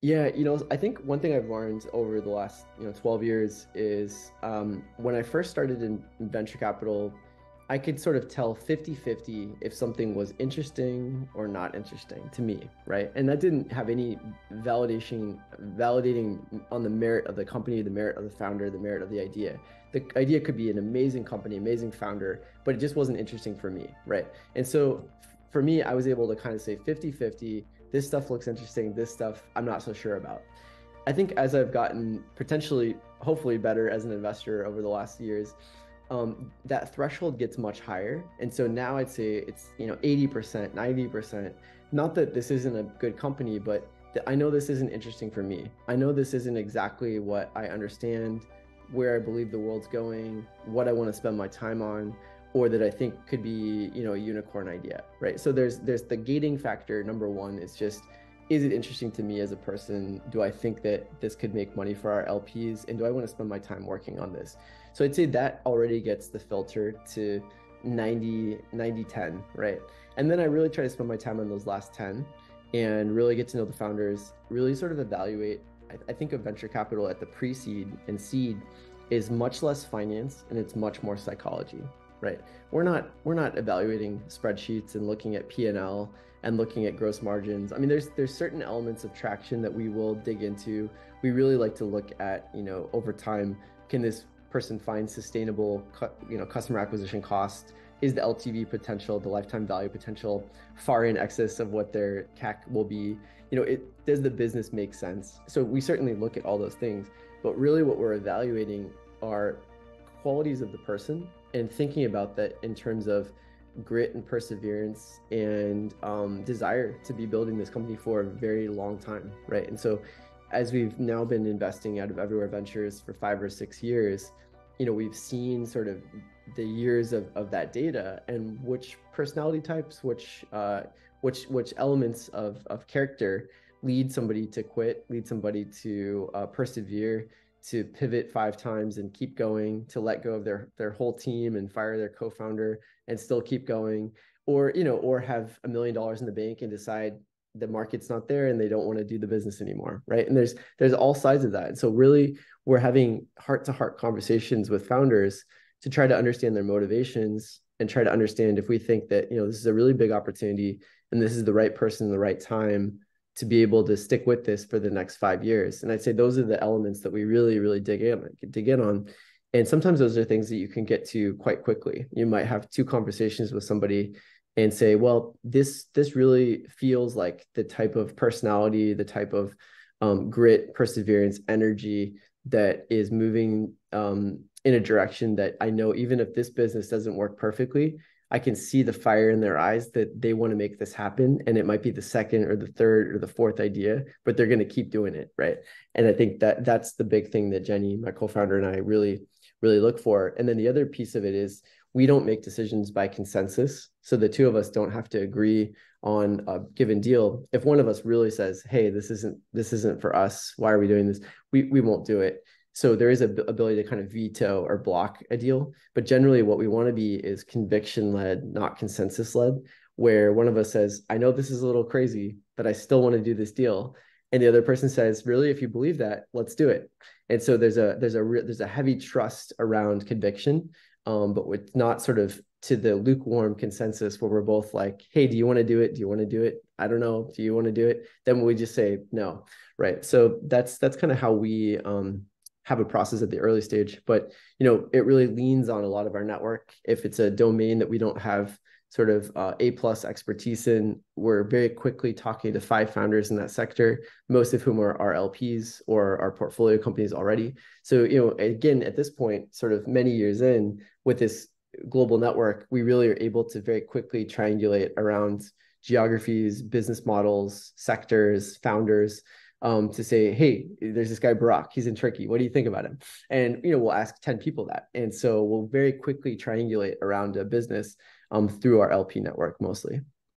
Yeah, I think one thing I've learned over the last, 12 years is when I first started in venture capital, I could sort of tell 50-50 if something was interesting or not interesting to me, right? And that didn't have any validating on the merit of the company, the merit of the founder, the merit of the idea. The idea could be an amazing company, amazing founder, but it just wasn't interesting for me, right? And so for me, I was able to kind of say 50-50. This stuff looks interesting. This stuff I'm not so sure about. I think as I've gotten potentially, hopefully better as an investor over the last years, that threshold gets much higher. And so now I'd say it's, 80%, 90%. Not that this isn't a good company, but I know this isn't interesting for me. I know this isn't exactly what I understand, where I believe the world's going, what I want to spend my time on, or that I think could be, a unicorn idea, right? So there's the gating factor. Number one is just, is it interesting to me as a person? Do I think that this could make money for our LPs? And do I want to spend my time working on this? So I'd say that already gets the filter to 90-10, right? And then I really try to spend my time on those last 10 and really get to know the founders, really sort of evaluate. I think of venture capital at the pre-seed and seed is much less finance and it's much more psychology, right? We're not evaluating spreadsheets and looking at P&L and looking at gross margins. I mean, there's certain elements of traction that we will dig into. We really like to look at, over time, can this person find sustainable, customer acquisition cost? Is the LTV potential, the lifetime value potential, far in excess of what their CAC will be? Does the business make sense? So we certainly look at all those things, but really what we're evaluating are qualities of the person and thinking about that in terms of grit and perseverance and desire to be building this company for a very long time, right? And so as we've now been investing out of Everywhere Ventures for 5 or 6 years, we've seen sort of the years of that data and which personality types, which elements of character lead somebody to quit, lead somebody to persevere, to pivot 5 times and keep going, to let go of their whole team and fire their co-founder and still keep going, or have $1 million in the bank and decide the market's not there and they don't want to do the business anymore, right? And there's all sides of that. And so really we're having heart-to-heart conversations with founders to try to understand their motivations and try to understand if we think that, this is a really big opportunity and this is the right person in the right time to be able to stick with this for the next 5 years. And I'd say those are the elements that we really, really dig in on. And sometimes those are things that you can get to quite quickly. You might have 2 conversations with somebody and say, well, this really feels like the type of personality, the type of grit, perseverance, energy that is moving in a direction that I know even if this business doesn't work perfectly, I can see the fire in their eyes that they want to make this happen. And it might be the second or the third or the fourth idea, but they're going to keep doing it, right? And I think that's the big thing that Jenny, my co-founder, and I really, really look for. And then the other piece of it is we don't make decisions by consensus. So the 2 of us don't have to agree on a given deal. If one of us really says, hey, this isn't for us, why are we doing this? We won't do it. So there is an ability to kind of veto or block a deal. But generally what we want to be is conviction-led, not consensus-led, where one of us says, I know this is a little crazy, but I still want to do this deal. And the other person says, really, if you believe that, let's do it. And so there's a heavy trust around conviction, but it's not sort of to the lukewarm consensus where we're both like, hey, do you want to do it? Do you want to do it? I don't know. Do you want to do it? Then we just say no, right? So that's kind of how we have a process at the early stage, but it really leans on a lot of our network. If it's a domain that we don't have sort of A+ expertise in, we're very quickly talking to 5 founders in that sector, most of whom are our LPs or our portfolio companies already. So, again, at this point, sort of many years in with this global network, we really are able to very quickly triangulate around geographies, business models, sectors, founders, to say, hey, there's this guy, Barack, he's in Turkey. What do you think about him? And, we'll ask 10 people that. And so we'll very quickly triangulate around a business through our LP network mostly.